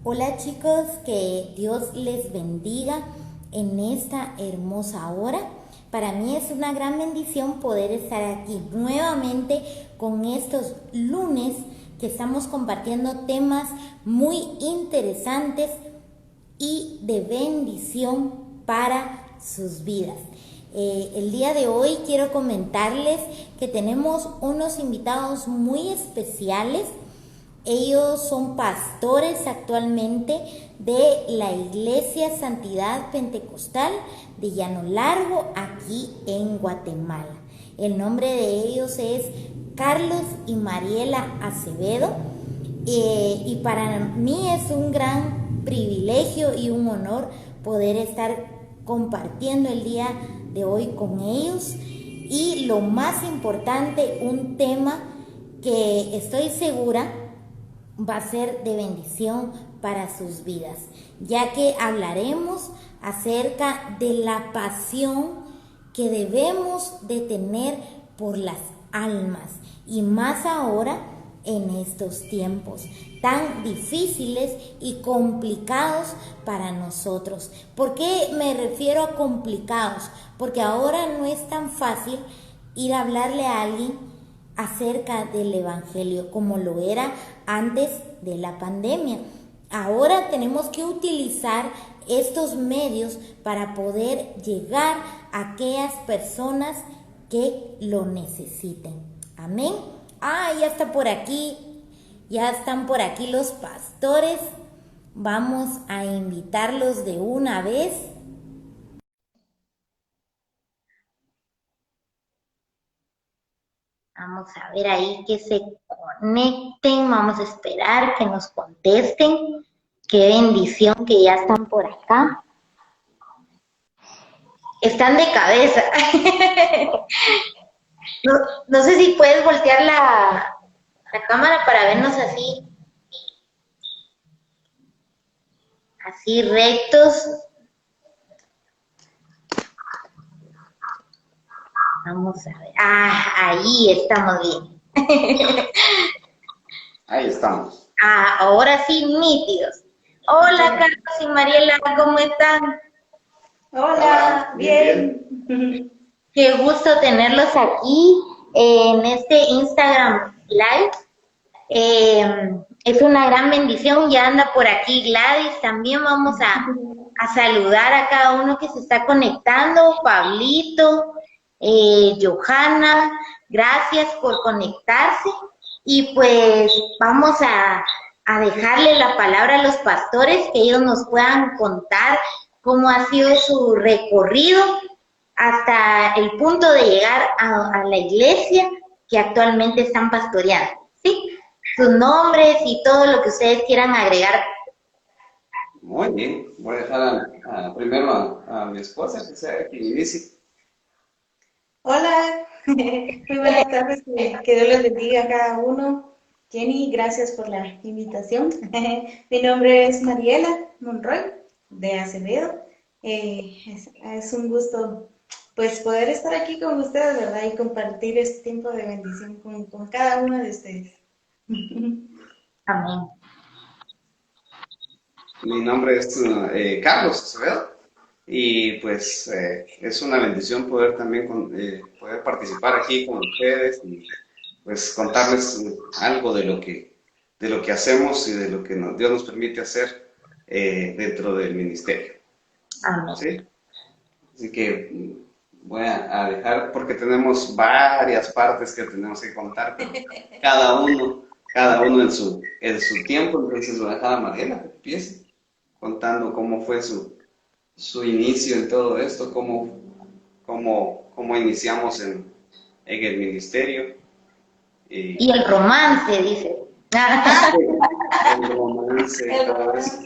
Hola chicos, que Dios les bendiga en esta hermosa hora. Para mí es una gran bendición poder estar aquí nuevamente con estos lunes que estamos compartiendo temas muy interesantes y de bendición para sus vidas. El día de hoy quiero comentarles que tenemos unos invitados muy especiales. Ellos son pastores actualmente de la Iglesia Santidad Pentecostal de Llano Largo, aquí en Guatemala. El nombre de ellos es Carlos y Mariela Acevedo. Y para mí es un gran privilegio y un honor poder estar compartiendo el día de hoy con ellos. Y lo más importante, un tema que estoy segura va a ser de bendición para sus vidas, ya que hablaremos acerca de la pasión que debemos de tener por las almas, y más ahora en estos tiempos tan difíciles y complicados para nosotros. ¿Por qué me refiero a complicados? Porque ahora no es tan fácil ir a hablarle a alguien acerca del Evangelio como lo era antes de la pandemia. Ahora tenemos que utilizar estos medios para poder llegar a aquellas personas que lo necesiten. Amén. Ya está por aquí, ya están por aquí los pastores. Vamos a invitarlos de una vez. Vamos a ver ahí que se conecten, vamos a esperar que nos contesten. Qué bendición que ya están por acá. Están de cabeza. No, no sé si puedes voltear la cámara para vernos así rectos. Vamos a ver. Ahí estamos bien. Ahí estamos. Ahora sí, nítidos. Hola, Carlos y Mariela, ¿cómo están? Hola, bien, bien. Qué gusto tenerlos aquí en este Instagram Live. Es una gran bendición. Ya anda por aquí Gladys. También vamos a saludar a cada uno que se está conectando. Pablito, Johanna, gracias por conectarse. Y pues vamos a dejarle la palabra a los pastores, que ellos nos puedan contar cómo ha sido su recorrido hasta el punto de llegar a la iglesia que actualmente están pastoreando, ¿sí? Sus nombres y todo lo que ustedes quieran agregar. Muy bien. Voy a dejar primero a mi esposa que sea quien inicie. Hola, muy buenas tardes, que Dios les bendiga a cada uno. Jenny, gracias por la invitación. Mi nombre es Mariela Monroy de Acevedo. Es un gusto pues poder estar aquí con ustedes, ¿verdad? Y compartir este tiempo de bendición con cada uno de ustedes. Amén. Mi nombre es Carlos Acevedo y pues es una bendición poder también poder participar aquí con ustedes y pues contarles algo de lo que hacemos y de lo que Dios nos permite hacer dentro del ministerio. Amén. ¿Sí? Así que voy a dejar, porque tenemos varias partes que tenemos que contar, pero cada uno en su tiempo, entonces voy a dejar a Mariela que empiece contando cómo fue su inicio en todo esto, cómo iniciamos en el ministerio. Y el romance, dice. El romance, todo eso.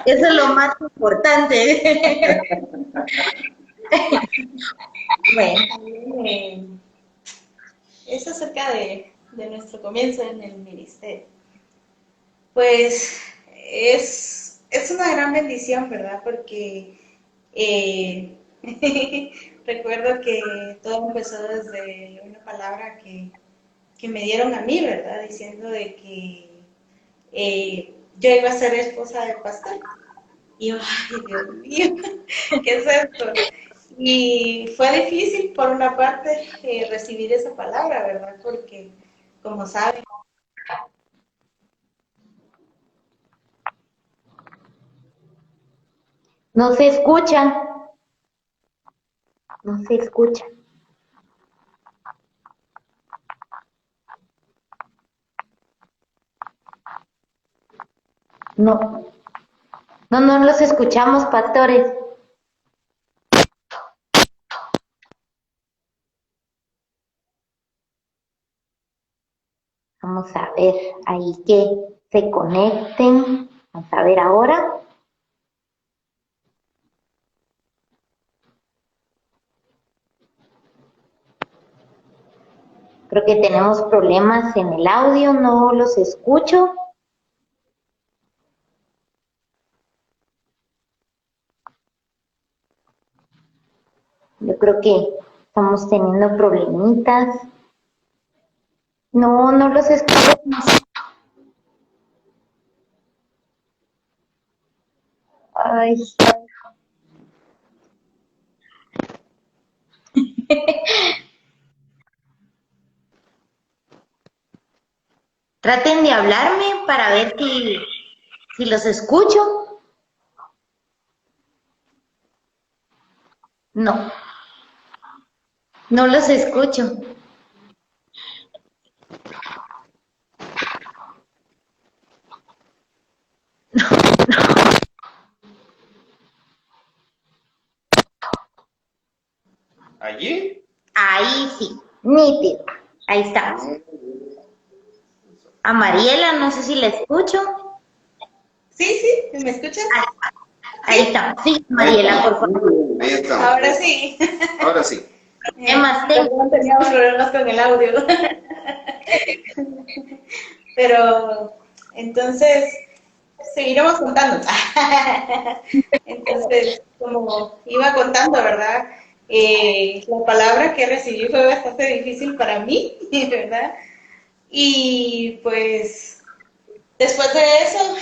Eso es lo más importante. Bueno, Eh, es acerca de nuestro comienzo en el ministerio. Pues es una gran bendición, ¿verdad? Porque eh, recuerdo que todo empezó desde una palabra que me dieron a mí, ¿verdad? Diciendo de que yo iba a ser esposa de pastor. Y yo, ay, Dios mío, ¿qué es esto? Y fue difícil, por una parte, recibir esa palabra, ¿verdad? Porque, como saben, No se escucha, no se escucha. No, no los escuchamos, pastores. Vamos a ver ahí que se conecten. Vamos a ver ahora. Creo que tenemos problemas en el audio, no los escucho. Yo creo que estamos teniendo problemitas. No los escucho. Ay. Traten de hablarme para ver si los escucho. No, no los escucho. ¿Allí? Ahí sí, nítido. Ahí está. A Mariela, no sé si la escucho. sí, ¿me escuchas? Ahí está. Sí, Mariela, por favor. Ahí estamos. Ahora sí. Ahora sí. Temas, temas. Perdón, teníamos problemas con el audio. Pero, entonces, seguiremos contando. Entonces, como iba contando, ¿verdad? La palabra que recibí fue bastante difícil para mí, ¿verdad? Y pues, después de eso,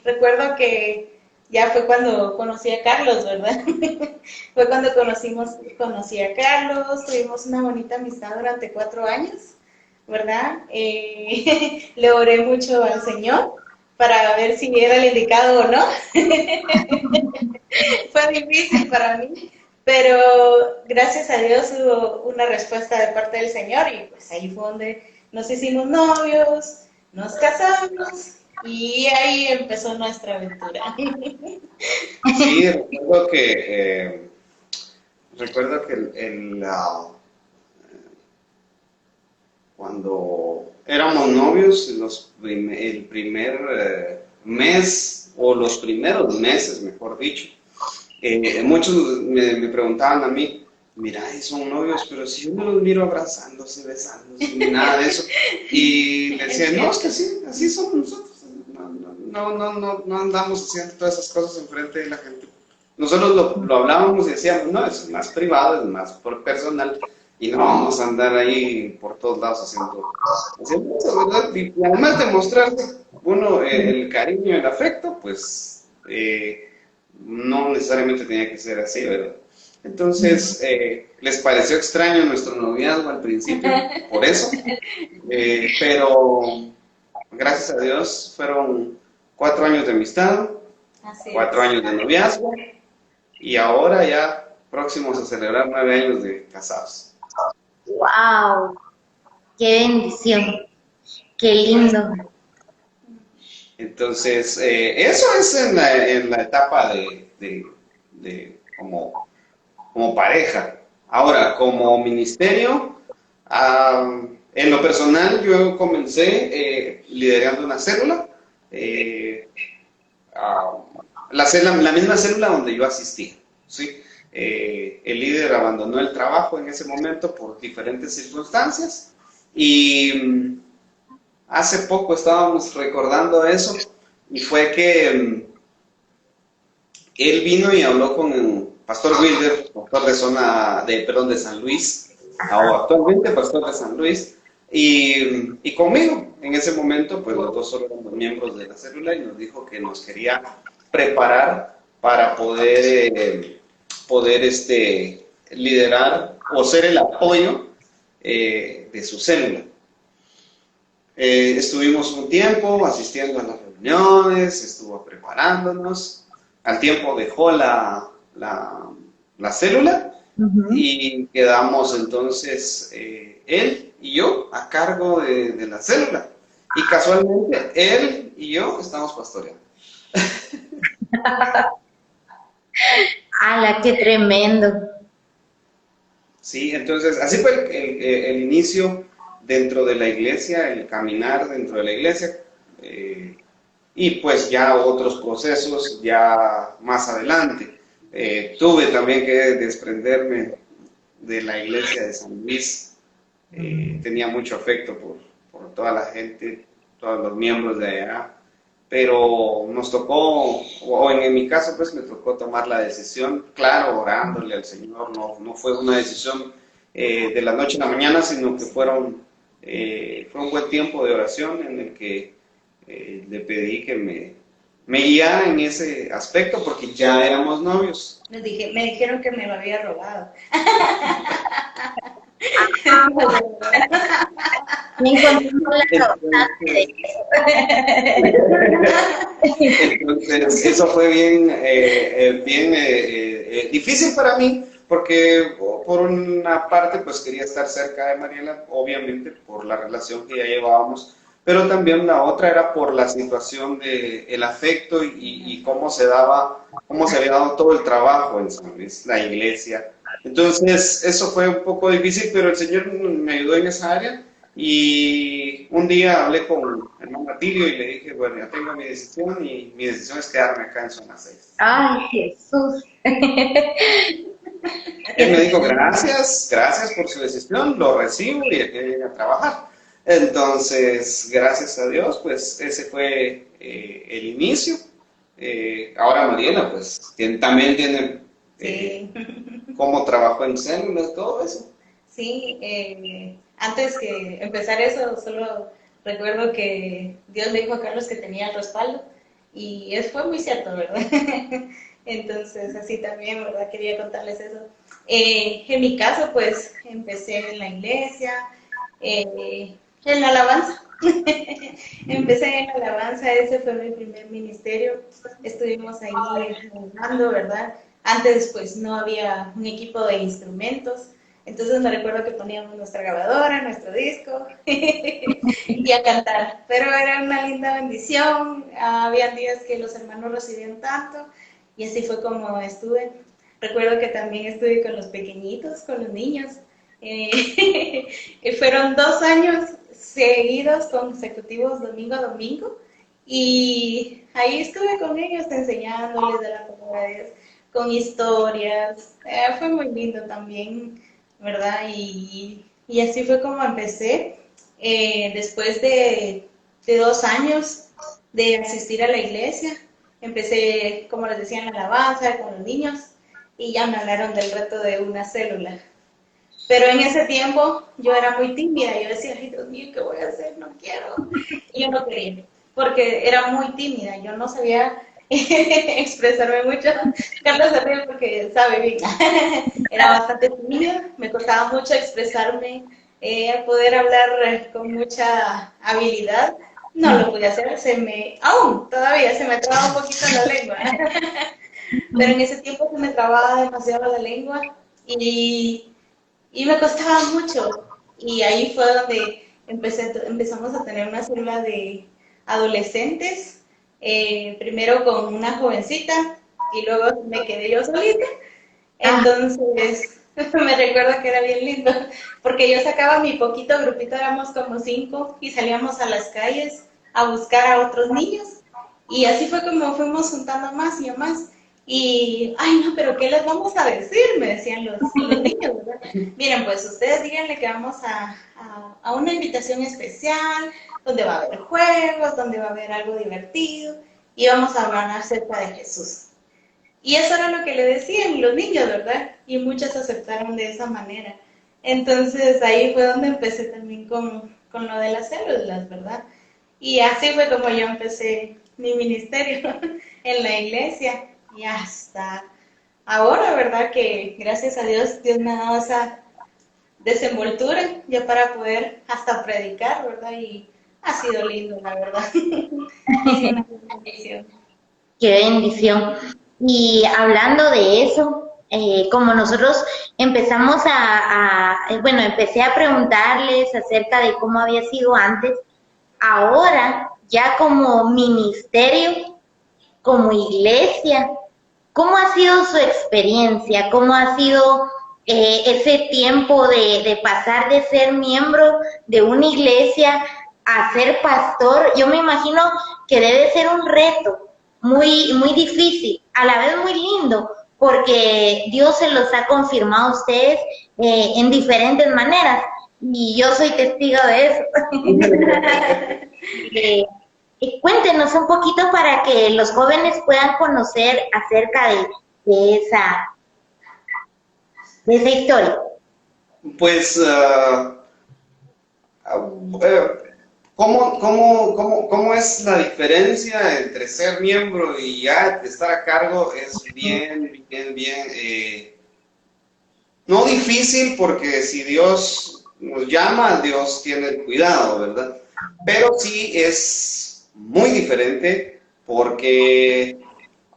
recuerdo que ya fue cuando conocí a Carlos, ¿verdad? Fue cuando conocí a Carlos, tuvimos una bonita amistad durante 4 años, ¿verdad? Le oré mucho al Señor para ver si era el indicado o no. Fue difícil para mí, pero gracias a Dios hubo una respuesta de parte del Señor y pues ahí fue donde nos hicimos novios, nos casamos y ahí empezó nuestra aventura. Sí, recuerdo que cuando éramos novios, el primer mes, o los primeros meses, mejor dicho, muchos me preguntaban a mí, mira, son novios, pero si yo me los miro abrazándose, besándose, ni nada de eso. Y le decía, no, es que así somos nosotros. No andamos haciendo todas esas cosas enfrente de la gente. Nosotros lo hablábamos y decíamos, no, eso es más privado, es más por personal, y no vamos a andar ahí por todos lados haciendo eso, ¿verdad? Y además de mostrarte uno el cariño y el afecto, pues no necesariamente tenía que ser así, ¿verdad? Entonces, les pareció extraño nuestro noviazgo al principio, por eso, pero gracias a Dios fueron 4 años de amistad, 4 años de noviazgo, y ahora ya próximos a celebrar 9 años de casados. ¡Wow! ¡Qué bendición! ¡Qué lindo! Entonces, eso es en la etapa de como pareja. Ahora, como ministerio, en lo personal yo comencé liderando una célula, la misma célula donde yo asistía, ¿sí? El líder abandonó el trabajo en ese momento por diferentes circunstancias y hace poco estábamos recordando eso y fue que él vino y habló con el pastor Wilder, pastor de San Luis, o actualmente pastor de San Luis, y conmigo. En ese momento, pues los dos solo éramos miembros de la célula y nos dijo que nos quería preparar para poder liderar o ser el apoyo de su célula. Estuvimos un tiempo asistiendo a las reuniones, estuvo preparándonos. Al tiempo dejó la célula y quedamos entonces él y yo a cargo de la célula. Y casualmente él y yo estamos pastoreando. ¡Hala, qué tremendo! Sí, entonces así fue el inicio dentro de la iglesia, el caminar dentro de la iglesia, y pues ya otros procesos ya más adelante. Tuve también que desprenderme de la iglesia de San Luis. Tenía mucho afecto por toda la gente, todos los miembros de allá, pero nos tocó, o en mi caso pues me tocó tomar la decisión, claro, orándole al Señor. No fue una decisión de la noche a la mañana, sino que fue un buen tiempo de oración en el que le pedí que me guiara en ese aspecto, porque ya éramos novios. Me dijeron que me lo había robado. Me encontré con la Entonces, eso fue bien difícil para mí, porque por una parte pues quería estar cerca de Mariela, obviamente por la relación que ya llevábamos, pero también la otra era por la situación del afecto y cómo se había dado todo el trabajo en San Luis, la iglesia. Entonces, eso fue un poco difícil, pero el Señor me ayudó en esa área. Y un día hablé con el hermano Atilio y le dije, bueno, ya tengo mi decisión y mi decisión es quedarme acá en Zona 6. ¡Ay, Jesús! Él me dijo, gracias por su decisión, lo recibo y aquí viene a trabajar. Entonces, gracias a Dios, pues ese fue el inicio. Ahora Mariela, pues, también tiene Sí. cómo trabajó en células, todo eso. Sí, antes que empezar eso, solo recuerdo que Dios le dijo a Carlos que tenía el respaldo y eso fue muy cierto, ¿verdad? Entonces, así también, ¿verdad? Quería contarles eso. En mi caso, pues, empecé en la iglesia, en la alabanza. Empecé en la alabanza, ese fue mi primer ministerio. Estuvimos ahí alabando, ¿verdad? Antes, pues, no había un equipo de instrumentos. Entonces me recuerdo que poníamos nuestra grabadora, nuestro disco y a cantar. Pero era una linda bendición. Había días que los hermanos recibían tanto y así fue como estuve. Recuerdo que también estuve con los pequeñitos, con los niños. Fueron 2 años seguidos, consecutivos, domingo a domingo. Y ahí estuve con ellos enseñándoles de la palabra de Dios, con historias. Fue muy lindo también, ¿verdad? Y así fue como empecé. Después de 2 años de asistir a la iglesia, empecé, como les decía, en la alabanza con los niños y ya me hablaron del reto de una célula. Pero en ese tiempo yo era muy tímida, yo decía, ay Dios mío, ¿qué voy a hacer? No quiero. Y yo no quería, porque era muy tímida, yo no sabía expresarme mucho. Carlos se ríe porque sabe bien. Era bastante tímida, me costaba mucho expresarme, poder hablar con mucha habilidad. No lo pude hacer, aún todavía se me traba un poquito la lengua. Pero en ese tiempo se me trababa demasiado la lengua y me costaba mucho. Y ahí fue donde empezamos a tener una célula de adolescentes, primero con una jovencita y luego me quedé yo solita. Entonces, me recuerdo que era bien lindo, porque yo sacaba mi poquito grupito, éramos como 5 y salíamos a las calles a buscar a otros niños. Y así fue como fuimos juntando más y más. Y, ay, no, pero ¿qué les vamos a decir? Me decían los niños, ¿verdad? Miren, pues ustedes díganle que vamos a una invitación especial, donde va a haber juegos, donde va a haber algo divertido, y vamos a hablar acerca de Jesús. Y eso era lo que le decían los niños, ¿verdad? Y muchos aceptaron de esa manera. Entonces ahí fue donde empecé también con con lo de las células, ¿verdad? Y así fue como yo empecé mi ministerio en la iglesia y hasta ahora, ¿verdad? Que gracias a Dios, Dios me ha dado esa desenvoltura ya para poder hasta predicar, ¿verdad? Y ha sido lindo, la verdad. Ha sido una bendición. Qué bendición. Y hablando de eso, como nosotros empezamos bueno, empecé a preguntarles acerca de cómo había sido antes, ahora ya como ministerio, como iglesia, ¿cómo ha sido su experiencia? ¿Cómo ha sido ese tiempo de pasar de ser miembro de una iglesia a ser pastor? Yo me imagino que debe ser un reto muy, muy difícil, a la vez muy lindo, porque Dios se los ha confirmado a ustedes en diferentes maneras, y yo soy testigo de eso. Cuéntenos un poquito para que los jóvenes puedan conocer acerca de esa historia. Pues, ¿cómo es la diferencia entre ser miembro y ya estar a cargo? Es bien, no difícil, porque si Dios nos llama, Dios tiene el cuidado, ¿verdad? Pero sí es muy diferente, porque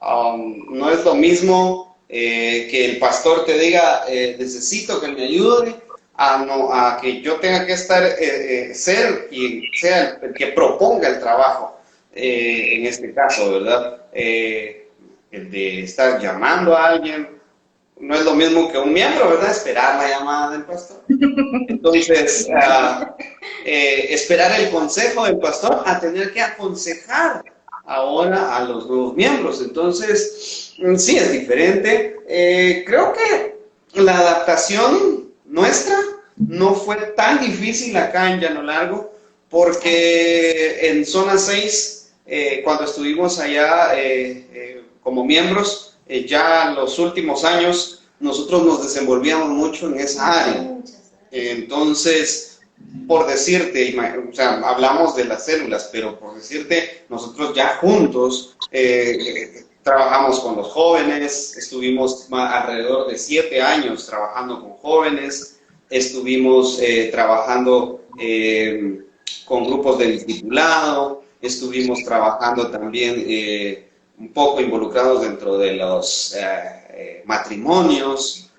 no es lo mismo que el pastor te diga, necesito que me ayude, a que yo tenga que ser quien sea el que proponga el trabajo, en este caso, ¿verdad? El de estar llamando a alguien, no es lo mismo que un miembro, ¿verdad? Esperar la llamada del pastor. Entonces, esperar el consejo del pastor a tener que aconsejar ahora a los nuevos miembros. Entonces, sí, es diferente. Creo que la adaptación nuestra no fue tan difícil acá en Llano Largo, porque en Zona 6, cuando estuvimos allá como miembros, ya en los últimos años, nosotros nos desenvolvíamos mucho en esa área. Entonces, por decirte, o sea, hablamos de las células, pero por decirte, nosotros ya juntos trabajamos con los jóvenes, estuvimos alrededor de 7 años trabajando con jóvenes, estuvimos trabajando con grupos de discipulado, estuvimos trabajando también un poco involucrados dentro de los matrimonios,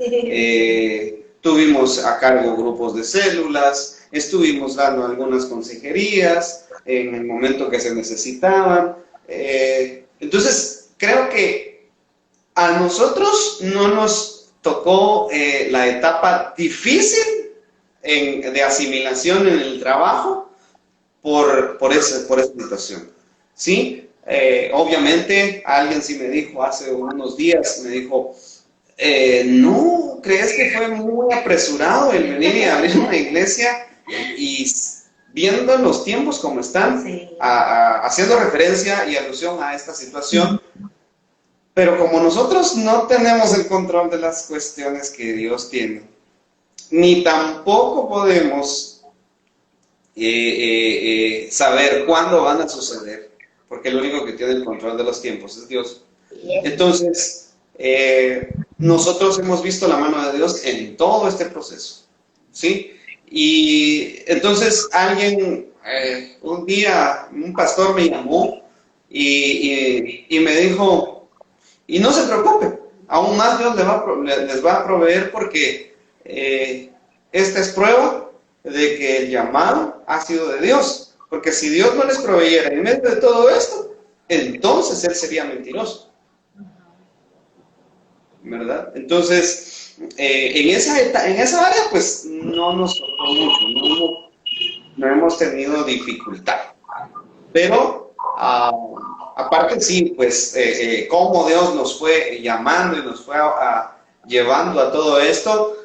tuvimos a cargo grupos de células, estuvimos dando algunas consejerías en el momento que se necesitaban. Entonces, creo que a nosotros no nos tocó la etapa difícil de asimilación en el trabajo por esa situación, ¿sí? Obviamente, alguien sí me dijo hace unos días, me dijo, ¿no crees que fue muy apresurado el venir y abrir una iglesia? Y viendo los tiempos como están, sí, haciendo referencia y alusión a esta situación, pero como nosotros no tenemos el control de las cuestiones que Dios tiene, ni tampoco podemos saber cuándo van a suceder, porque el único que tiene el control de los tiempos es Dios. Entonces, nosotros hemos visto la mano de Dios en todo este proceso, ¿sí? Y entonces alguien, un día, un pastor me llamó y me dijo, y no se preocupe, aún más Dios les va a proveer, porque esta es prueba de que el llamado ha sido de Dios. Porque si Dios no les proveyera en medio de todo esto, entonces Él sería mentiroso, ¿verdad? Entonces, en esa área, pues, no nos tocó mucho, no hemos tenido dificultad. Pero, aparte sí, pues, cómo Dios nos fue llamando y nos fue llevando a todo esto,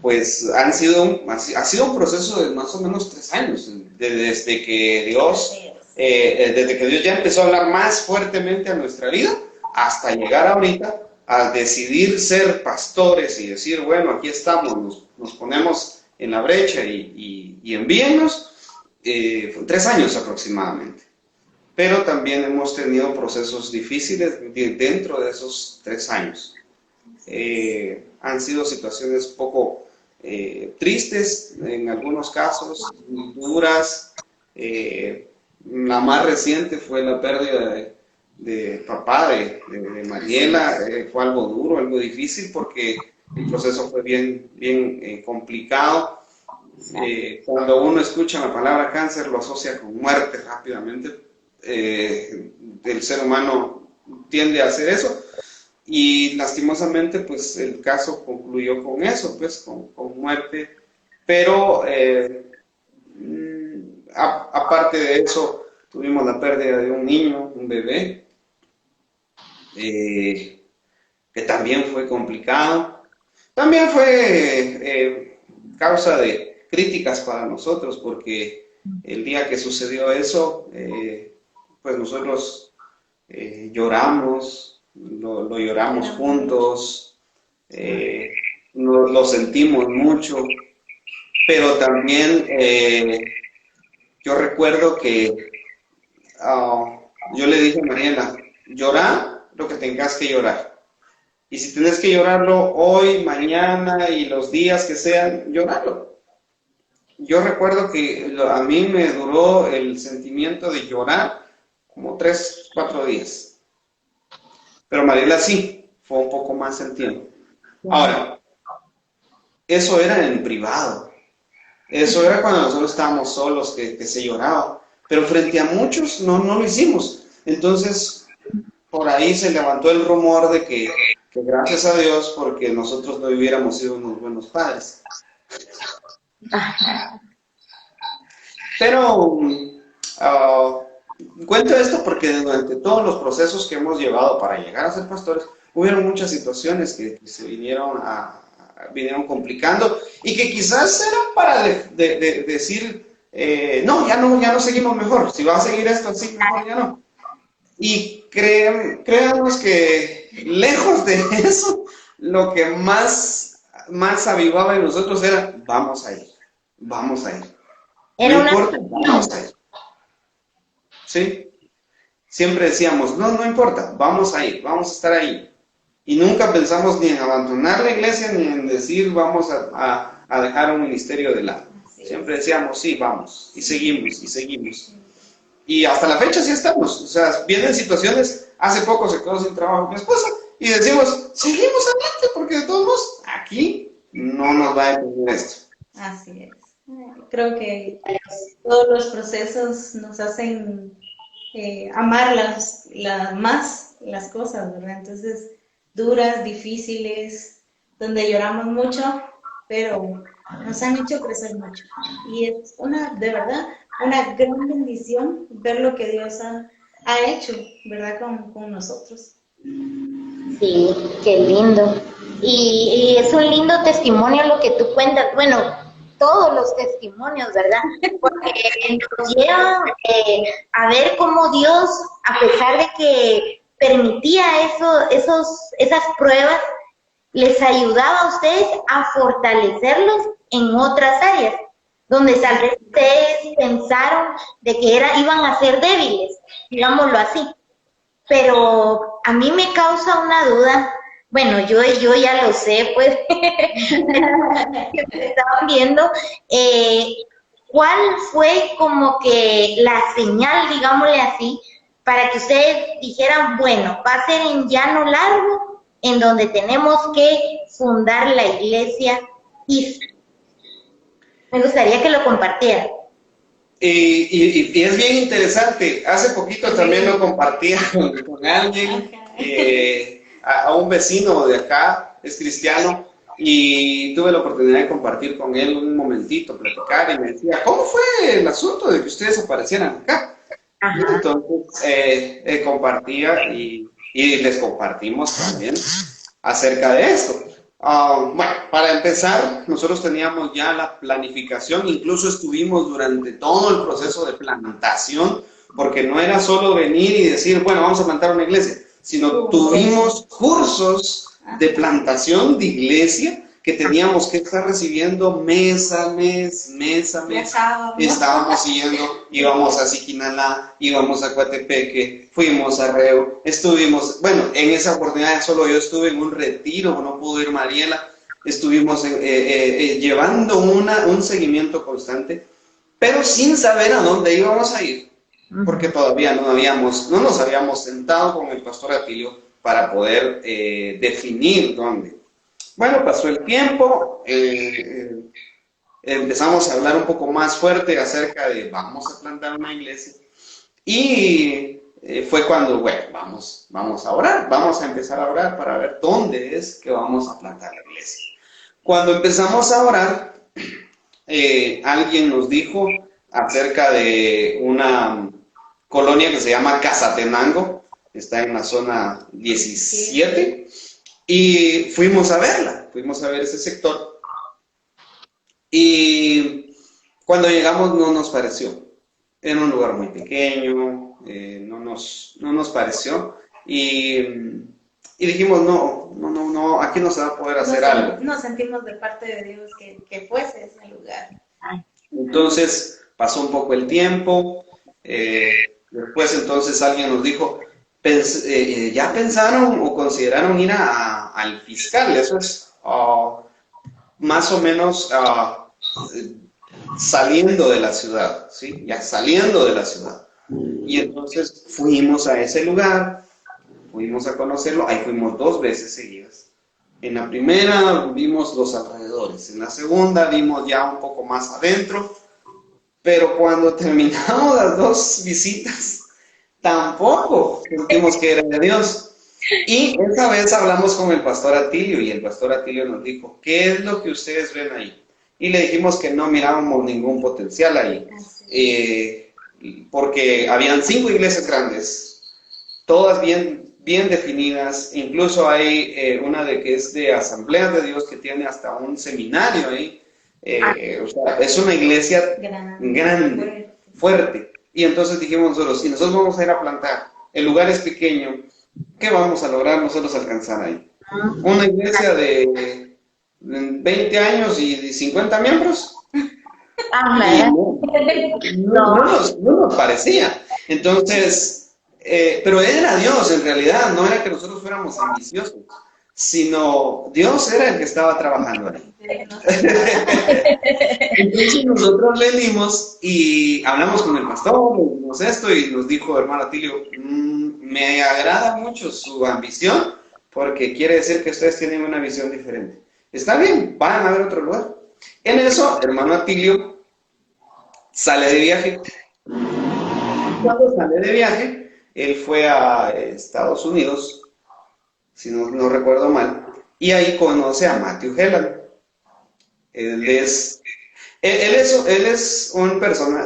pues ha sido un proceso de más o menos 3 años, desde que Dios ya empezó a hablar más fuertemente a nuestra vida, hasta llegar ahorita a decidir ser pastores y decir, bueno, aquí estamos, nos ponemos en la brecha y envíennos, 3 años aproximadamente. Pero también hemos tenido procesos difíciles dentro de esos 3 años. Han sido situaciones poco tristes en algunos casos, duras. La más reciente fue la pérdida de papá de Mariela. Fue algo duro, algo difícil porque el proceso fue bien complicado. Cuando uno escucha la palabra cáncer lo asocia con muerte rápidamente. El ser humano tiende a hacer eso. Y lastimosamente, pues el caso concluyó con eso, pues con muerte. Pero aparte de eso, tuvimos la pérdida de un niño, un bebé, que también fue complicado. También fue causa de críticas para nosotros, porque el día que sucedió eso, pues nosotros lloramos. Lo lloramos juntos, lo sentimos mucho, pero también yo recuerdo que yo le dije a Mariela, llora lo que tengas que llorar, y si tienes que llorarlo hoy, mañana y los días que sean, llorarlo. Yo recuerdo que a mí me duró el sentimiento de llorar como 3, 4 días. Pero Mariela sí, fue un poco más el tiempo. Ahora, eso era en privado. Eso era cuando nosotros estábamos solos, que se lloraba. Pero frente a muchos no lo hicimos. Entonces, por ahí se levantó el rumor de que gracias a Dios, porque nosotros no hubiéramos sido unos buenos padres. Pero cuento esto porque durante todos los procesos que hemos llevado para llegar a ser pastores, hubieron muchas situaciones que se vinieron complicando y que quizás eran para decir, no, ya no seguimos mejor, si va a seguir esto así, mejor ya no. Y créanos que lejos de eso, lo que más avivaba en nosotros era, vamos a ir. No importa, vamos a ir. ¿Sí? Siempre decíamos, no importa, vamos a ir, vamos a estar ahí. Y nunca pensamos ni en abandonar la iglesia, ni en decir, vamos a dejar un ministerio de lado. Siempre decíamos, sí, vamos, y seguimos. Y hasta la fecha sí estamos. O sea, vienen situaciones, hace poco se quedó sin trabajo mi esposa, y decimos, seguimos adelante, porque de todos modos, aquí no nos va a detener esto. Así es. Creo que todos los procesos nos hacen amar más las cosas, ¿verdad? Entonces, duras, difíciles, donde lloramos mucho, pero nos han hecho crecer mucho. Y es de verdad, una gran bendición ver lo que Dios ha hecho, ¿verdad? Con nosotros. Sí, qué lindo. Y es un lindo testimonio lo que tú cuentas. Bueno, todos los testimonios, ¿verdad? Porque nos llevan a ver cómo Dios, a pesar de que permitía esas pruebas, les ayudaba a ustedes a fortalecerlos en otras áreas, donde tal vez ustedes pensaron de que iban a ser débiles, digámoslo así. Pero a mí me causa una duda. Bueno, yo ya lo sé, pues, que me estaban viendo, ¿cuál fue como que la señal, digámosle así, para que ustedes dijeran, bueno, va a ser en llano largo, en donde tenemos que fundar la iglesia? Y me gustaría que lo compartieran. Y es bien interesante. Hace poquito también lo compartía con alguien, a un vecino de acá, es cristiano, y tuve la oportunidad de compartir con él un momentito, platicar, y me decía, ¿cómo fue el asunto de que ustedes aparecieran acá? Ajá. Entonces compartía y les compartimos también acerca de esto. Bueno, para empezar, nosotros teníamos ya la planificación, incluso estuvimos durante todo el proceso de plantación, porque no era solo venir y decir, bueno, vamos a plantar una iglesia, sino tuvimos cursos de plantación de iglesia que teníamos que estar recibiendo mes a mes. Estábamos yendo, íbamos a Siquinalá, íbamos a Coatepeque, fuimos a Reo, estuvimos, bueno, en esa oportunidad solo yo estuve en un retiro, no pudo ir Mariela, estuvimos llevando un seguimiento constante, pero sin saber a dónde íbamos a ir, porque todavía no nos habíamos sentado con el pastor Atilio para poder definir dónde. Bueno, pasó el tiempo, empezamos a hablar un poco más fuerte acerca de vamos a plantar una iglesia, y fue cuando, bueno, vamos a orar, vamos a empezar a orar para ver dónde es que vamos a plantar la iglesia. Cuando empezamos a orar, alguien nos dijo acerca de una colonia que se llama Casatenango, está en la zona 17, y fuimos a verla, fuimos a ver ese sector, y cuando llegamos no nos pareció, era un lugar muy pequeño, no nos pareció, y dijimos, no, aquí no se va a poder hacer algo. Nos sentimos de parte de Dios que fuese ese lugar. Entonces pasó un poco el tiempo, después entonces alguien nos dijo, ¿ya pensaron o consideraron ir al fiscal? Eso es más o menos saliendo de la ciudad, ¿sí? Ya saliendo de la ciudad. Y entonces fuimos a ese lugar, fuimos a conocerlo, ahí fuimos 2 veces seguidas. En la primera vimos los alrededores, en la segunda vimos ya un poco más adentro, pero cuando terminamos las 2 visitas, tampoco sentimos que era de Dios. Y esa vez hablamos con el pastor Atilio, y el pastor Atilio nos dijo, ¿qué es lo que ustedes ven ahí? Y le dijimos que no mirábamos ningún potencial ahí, porque habían 5 iglesias grandes, todas bien definidas, incluso hay una que es de Asamblea de Dios, que tiene hasta un seminario ahí, o sea, es una iglesia grande, fuerte. Y entonces dijimos nosotros, si nosotros vamos a ir a plantar, el lugar es pequeño, ¿qué vamos a lograr nosotros alcanzar ahí? Una iglesia de 20 años y 50 miembros. No nos parecía. Entonces, pero era Dios en realidad, no era que nosotros fuéramos ambiciosos, sino Dios era el que estaba trabajando ahí. Entonces nosotros venimos y hablamos con el pastor, le dijimos esto, y nos dijo, hermano Atilio, me agrada mucho su ambición, porque quiere decir que ustedes tienen una visión diferente. Está bien, van a ver otro lugar. En eso, hermano Atilio sale de viaje. Cuando sale de viaje, él fue a Estados Unidos, si no recuerdo mal, y ahí conoce a Matthew Helland. Él es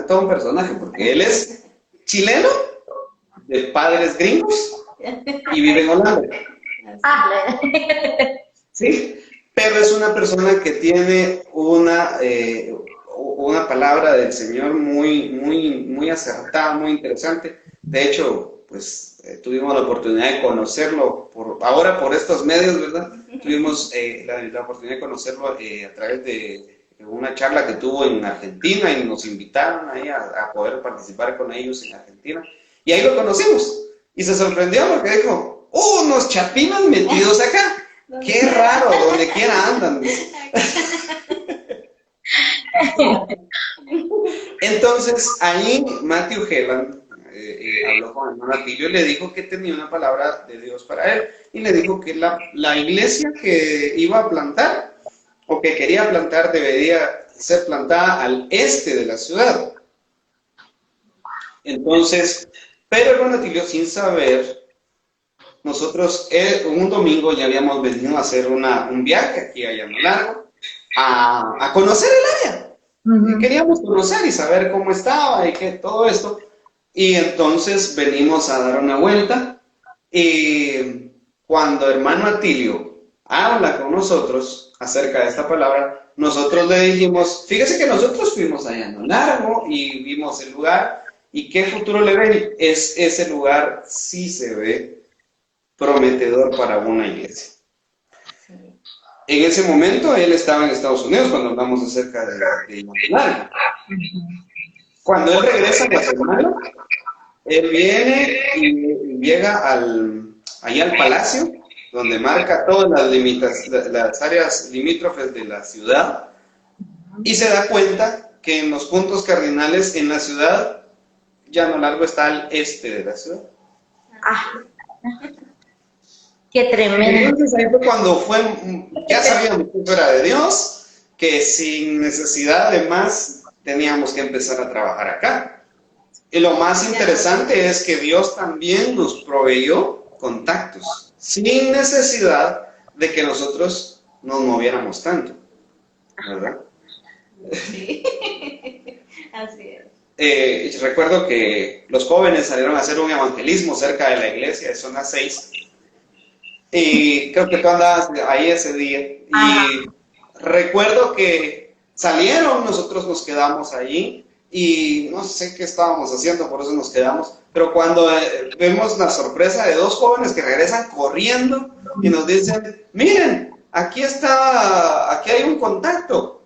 todo un personaje, porque él es chileno, de padres gringos, y vive en Holanda. Sí, pero es una persona que tiene una palabra del Señor muy acertada, muy interesante. De hecho, pues tuvimos la oportunidad de conocerlo ahora por estos medios, ¿verdad? Tuvimos la oportunidad de conocerlo a través de una charla que tuvo en Argentina, y nos invitaron ahí a poder participar con ellos en Argentina. Y ahí lo conocimos. Y se sorprendió porque dijo, unos chapinos metidos acá. Qué raro, donde quiera andan. Entonces, ahí Matthew Helland habló con el hermano Atilio y le dijo que tenía una palabra de Dios para él. Y le dijo que la iglesia que iba a plantar, o que quería plantar, debería ser plantada al este de la ciudad. Entonces, pero el hermano Atilio, sin saber, nosotros un domingo ya habíamos venido a hacer un viaje aquí a Llano Largo a conocer el área. Queríamos conocer y saber cómo estaba y que todo esto. Y entonces venimos a dar una vuelta, y cuando hermano Atilio habla con nosotros acerca de esta palabra, nosotros le dijimos, fíjese que nosotros fuimos a Llano Largo y vimos el lugar, y qué futuro le ven. Ese lugar sí se ve prometedor para una iglesia. En ese momento él estaba en Estados Unidos cuando hablamos acerca de Guatemala. Cuando él regresa a Guatemala, él viene y llega ahí al palacio, donde marca todas las áreas limítrofes de la ciudad, y se da cuenta que en los puntos cardinales en la ciudad, Llano Largo está al este de la ciudad. Ah, qué tremendo. Entonces ahí fue cuando ya sabíamos que eso era de Dios, que sin necesidad de más teníamos que empezar a trabajar acá. Y lo más interesante es que Dios también nos proveyó contactos, sin necesidad de que nosotros nos moviéramos tanto, ¿verdad? Sí, así es. Recuerdo que los jóvenes salieron a hacer un evangelismo cerca de la iglesia de Zona 6, y creo que tú andabas ahí ese día, y recuerdo que salieron, nosotros nos quedamos allí, y no sé qué estábamos haciendo, por eso nos quedamos, pero cuando vemos la sorpresa de dos jóvenes que regresan corriendo y nos dicen, miren, aquí hay un contacto.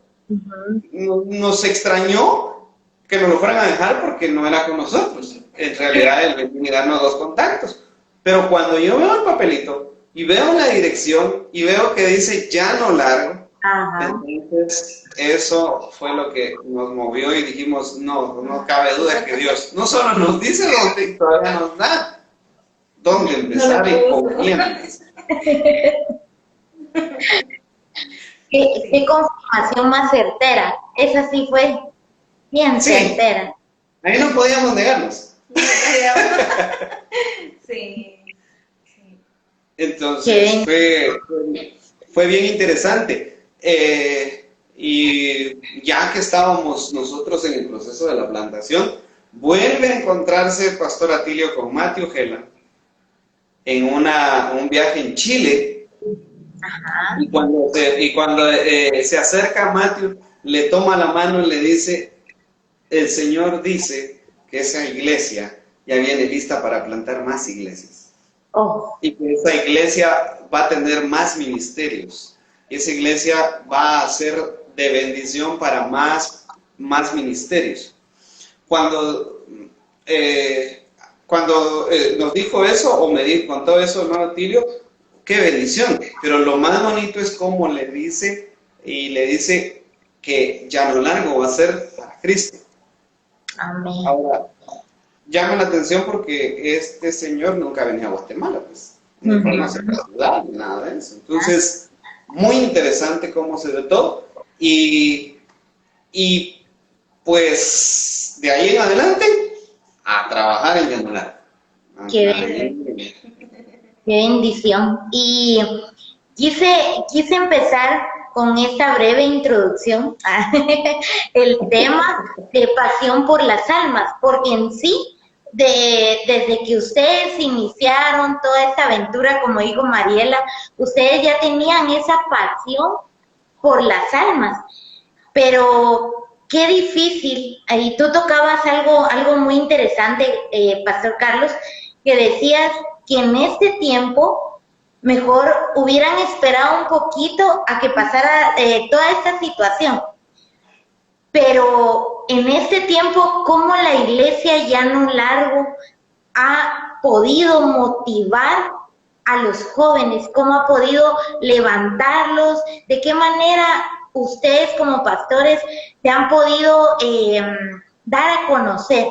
Nos extrañó que nos lo fueran a dejar porque no era con nosotros. En realidad él venía a darnos 2 contactos. Pero cuando yo veo el papelito y veo la dirección y veo que dice Llano Largo, entonces eso fue lo que nos movió y dijimos, no cabe duda que Dios no solo nos dice dónde, todavía nos da dónde empezar y con quién. Qué confirmación más certera. Esa sí fue bien certera. Ahí no podíamos negarnos. Sí. Entonces fue bien interesante. Y ya que estábamos nosotros en el proceso de la plantación, vuelve a encontrarse Pastor Atilio con Matthew Gela en un viaje en Chile. Y cuando se acerca a Matthew, le toma la mano y le dice, el Señor dice que esa iglesia ya viene lista para plantar más iglesias. Y que esa iglesia va a tener más ministerios. Esa iglesia va a ser de bendición para más ministerios. Cuando nos dijo eso, o me contó eso, hermano Tilio, qué bendición. Pero lo más bonito es cómo le dice que Llano Largo va a ser para Cristo. Amén. Ahora, llama la atención porque este señor nunca venía a Guatemala, pues. No conoce la ciudad, ni nada de eso. Entonces, muy interesante cómo se ve todo. Y pues, de ahí en adelante, a trabajar en Llano Largo. Qué bendición. Y quise empezar con esta breve introducción el tema de pasión por las almas, porque en sí, desde que ustedes iniciaron toda esta aventura, como dijo Mariela, ustedes ya tenían esa pasión por las almas, pero qué difícil. Ahí tú tocabas algo muy interesante, Pastor Carlos, que decías que en este tiempo mejor hubieran esperado un poquito a que pasara toda esta situación. Pero en este tiempo, ¿cómo la iglesia Llano Largo ha podido motivar a los jóvenes? ¿Cómo ha podido levantarlos? ¿De qué manera ustedes como pastores se han podido dar a conocer?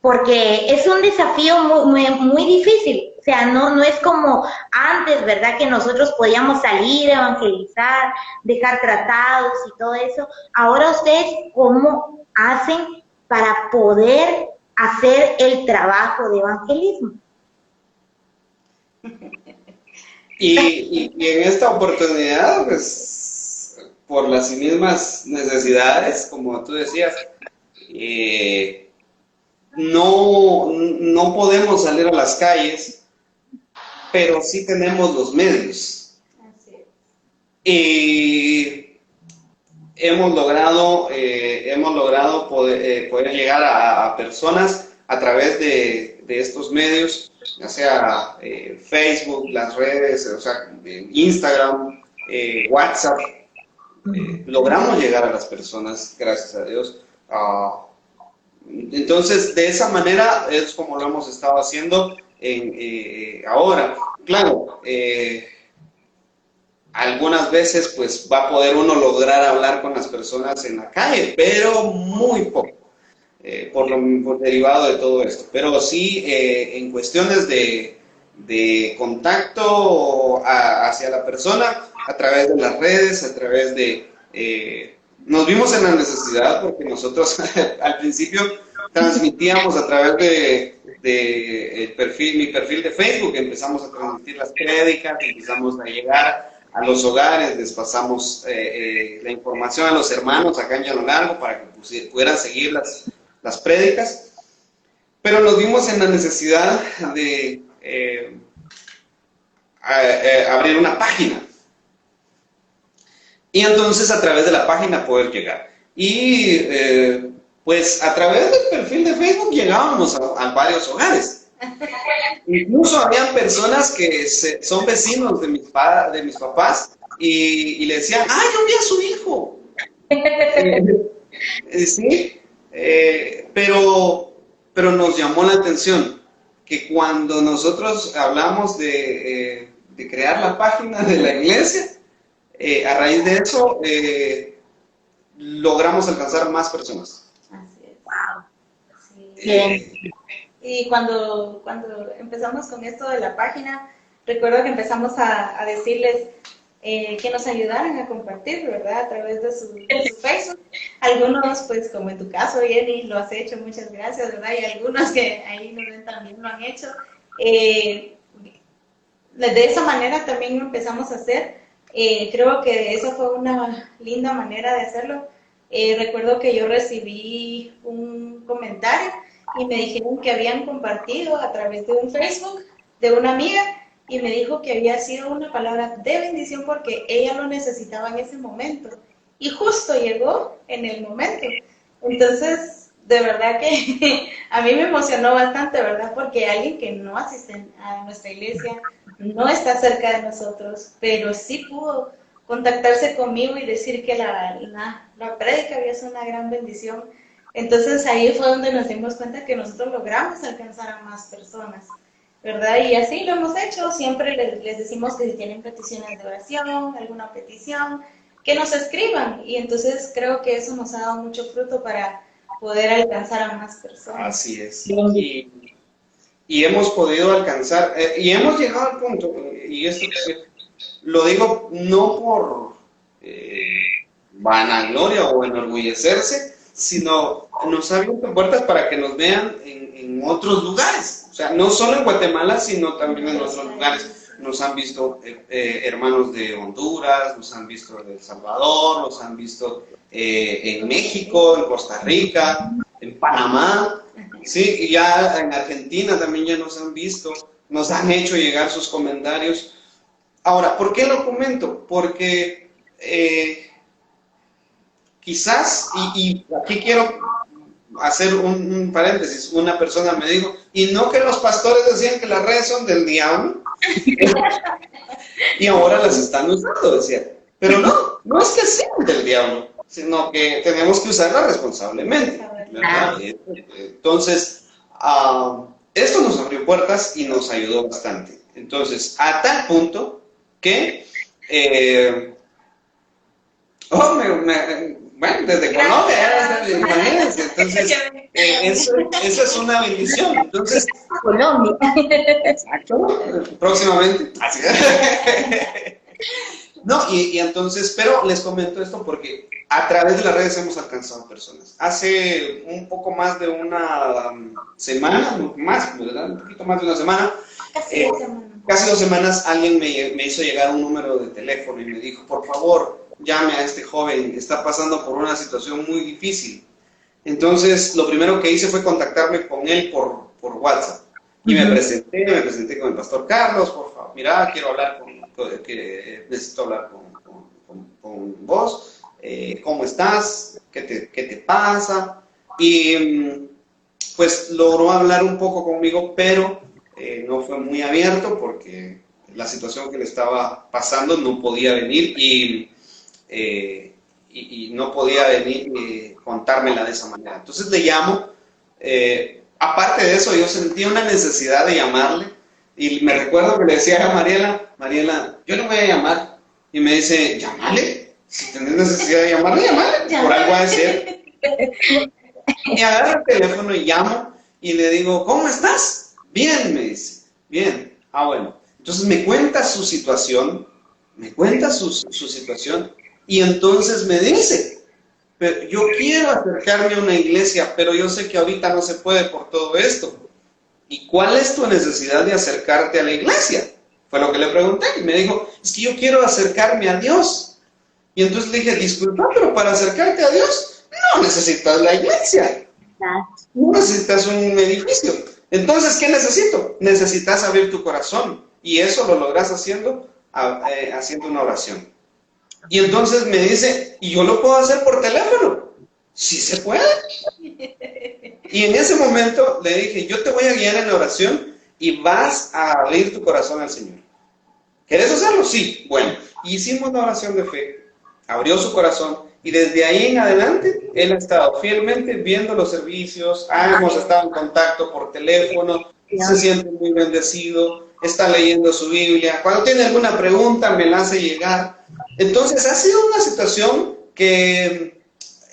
Porque es un desafío muy difícil. O sea, no es como antes, ¿verdad? Que nosotros podíamos salir, evangelizar, dejar tratados y todo eso. Ahora ustedes, ¿cómo hacen para poder hacer el trabajo de evangelismo? Y en esta oportunidad, pues, por las mismas necesidades, como tú decías, no podemos salir a las calles, pero sí tenemos los medios. Y hemos logrado poder llegar a personas a través de de estos medios, ya sea Facebook, las redes, o sea, Instagram, WhatsApp, logramos llegar a las personas, gracias a Dios. Entonces, de esa manera es como lo hemos estado haciendo ahora. Claro, algunas veces pues va a poder uno lograr hablar con las personas en la calle, pero muy poco, por derivado de todo esto. Pero sí, en cuestiones de contacto hacia la persona, a través de las redes, a través de... nos vimos en la necesidad porque nosotros al principio transmitíamos a través de mi perfil de Facebook, empezamos a transmitir las prédicas, empezamos a llegar a los hogares, les pasamos la información a los hermanos acá en Llano Largo para que pudieran seguir las prédicas, pero nos vimos en la necesidad de abrir una página y entonces a través de la página poder llegar. Y pues a través del perfil de Facebook llegábamos a varios hogares. Incluso habían personas que son vecinos de mis papás y le decían, ¡ay, yo vi a su hijo! Sí, pero nos llamó la atención que cuando nosotros hablamos de crear la página de la iglesia, a raíz de eso logramos alcanzar a más personas. Así es. Sí. Y cuando empezamos con esto de la página, recuerdo que empezamos a decirles que nos ayudaran a compartir, ¿verdad? A través de su Facebook. Algunos, pues como en tu caso, Jenny, lo has hecho, muchas gracias, ¿verdad? Y algunos que ahí nos ven también lo han hecho. De esa manera también lo empezamos a hacer. Creo que esa fue una linda manera de hacerlo. Recuerdo que yo recibí un comentario y me dijeron que habían compartido a través de un Facebook de una amiga y me dijo que había sido una palabra de bendición porque ella lo necesitaba en ese momento y justo llegó en el momento. Entonces, de verdad que a mí me emocionó bastante, ¿verdad? Porque alguien que no asiste a nuestra iglesia, no está cerca de nosotros, pero sí pudo contactarse conmigo y decir que la prédica había sido una gran bendición. Entonces ahí fue donde nos dimos cuenta que nosotros logramos alcanzar a más personas, ¿verdad? Y así lo hemos hecho. Siempre les decimos que si tienen peticiones de oración, alguna petición, que nos escriban. Y entonces creo que eso nos ha dado mucho fruto para poder alcanzar a más personas. Así es. Y hemos podido alcanzar, y hemos llegado al punto, y esto lo digo no por vanagloria o enorgullecerse, sino nos ha abierto puertas para que nos vean en otros lugares. O sea, no solo en Guatemala, sino también en otros lugares. Nos han visto hermanos de Honduras, nos han visto de El Salvador, nos han visto en México, en Costa Rica, en Panamá, sí, y ya en Argentina también ya nos han visto, nos han hecho llegar sus comentarios. Ahora, ¿por qué lo comento? Porque quizás, y aquí quiero hacer un paréntesis, una persona me dijo, y no que los pastores decían que las redes son del diablo, y ahora las están usando, decía. Pero no es que sean del diablo, sino que tenemos que usarlas responsablemente, ¿verdad? Entonces, esto nos abrió puertas y nos ayudó bastante. Entonces, a tal punto que, bueno, desde Colombia, imagínense, entonces, eso es una bendición. Entonces, Colombia. Exacto, próximamente. Así es. No, y entonces, pero les comento esto porque a través de las redes hemos alcanzado personas. Hace un poco más de una semana, más, ¿verdad? Un poquito más de una semana. Casi 2 semanas alguien me hizo llegar un número de teléfono y me dijo, por favor, llame a este joven, está pasando por una situación muy difícil. Entonces, lo primero que hice fue contactarme con él por WhatsApp. Y me presenté con el pastor Carlos, por favor, mira, quiero hablar necesito hablar con vos, ¿cómo estás? ¿Qué te pasa? Y pues logró hablar un poco conmigo, pero no fue muy abierto porque la situación que le estaba pasando no podía venir y no podía venir contármela de esa manera. Entonces le llamo, aparte de eso yo sentí una necesidad de llamarle y me recuerdo que le decía a Mariela, yo le voy a llamar, y me dice, llámale, si tenés necesidad de llamarle, llámale, por algo va a ser. Y agarro el teléfono y llamo y le digo, ¿cómo estás? Bien, me dice, bien. Ah, bueno. Entonces me cuenta su situación, y entonces me dice, pero yo quiero acercarme a una iglesia, pero yo sé que ahorita no se puede por todo esto. ¿Y cuál es tu necesidad de acercarte a la iglesia? Fue lo que le pregunté y me dijo, es que yo quiero acercarme a Dios. Y entonces le dije, disculpa, pero para acercarte a Dios no necesitas la iglesia, no necesitas un edificio. Entonces, ¿qué necesito? Necesitas abrir tu corazón y eso lo logras haciendo una oración. Y entonces me dice, ¿y yo lo puedo hacer por teléfono? Sí se puede. Y en ese momento le dije, yo te voy a guiar en la oración y vas a abrir tu corazón al Señor. ¿Quieres hacerlo? Sí. Bueno, hicimos la oración de fe, abrió su corazón y desde ahí en adelante él ha estado fielmente viendo los servicios, hemos estado en contacto por teléfono, se siente muy bendecido, está leyendo su Biblia, cuando tiene alguna pregunta me la hace llegar. Entonces ha sido una situación que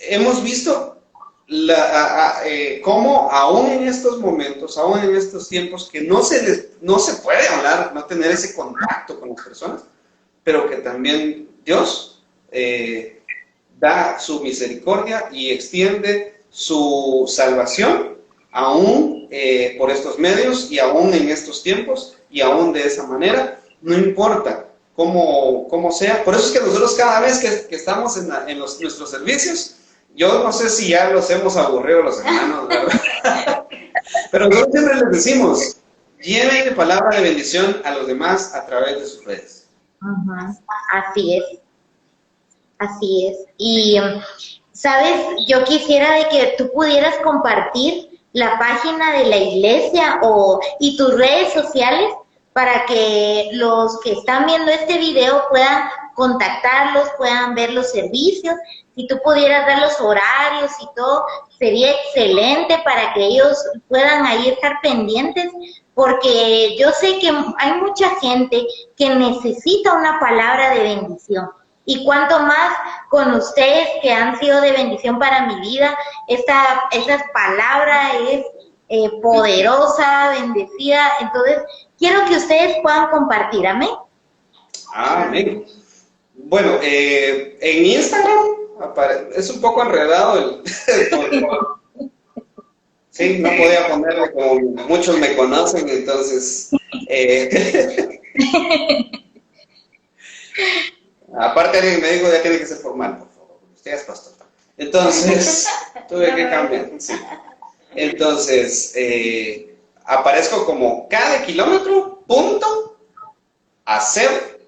hemos visto cómo aún en estos momentos, aún en estos tiempos que no se puede hablar, no tener ese contacto con las personas, pero que también Dios da su misericordia y extiende su salvación aún por estos medios y aún en estos tiempos y aún de esa manera, no importa cómo sea. Por eso es que nosotros cada vez que estamos en nuestros servicios, yo no sé si ya los hemos aburrido los hermanos, ¿verdad? Pero nosotros siempre les decimos, lleven de palabra de bendición a los demás a través de sus redes. Así es. Así es. Y, ¿sabes? Yo quisiera de que tú pudieras compartir la página de la iglesia y tus redes sociales para que los que están viendo este video puedan contactarlos, puedan ver los servicios. Si tú pudieras dar los horarios y todo, sería excelente para que ellos puedan ahí estar pendientes, porque yo sé que hay mucha gente que necesita una palabra de bendición. Y cuanto más con ustedes que han sido de bendición para mi vida, esa palabra es poderosa, bendecida. Entonces, quiero que ustedes puedan compartir. Amén. Amén. Bueno, en Instagram es un poco enredado el sí, no podía ponerle como muchos me conocen, entonces aparte alguien me dijo, ya tiene que ser formal, por favor, usted es pastor. Entonces, tuve que cambiar. Sí. Entonces, aparezco como cada kilómetro, punto,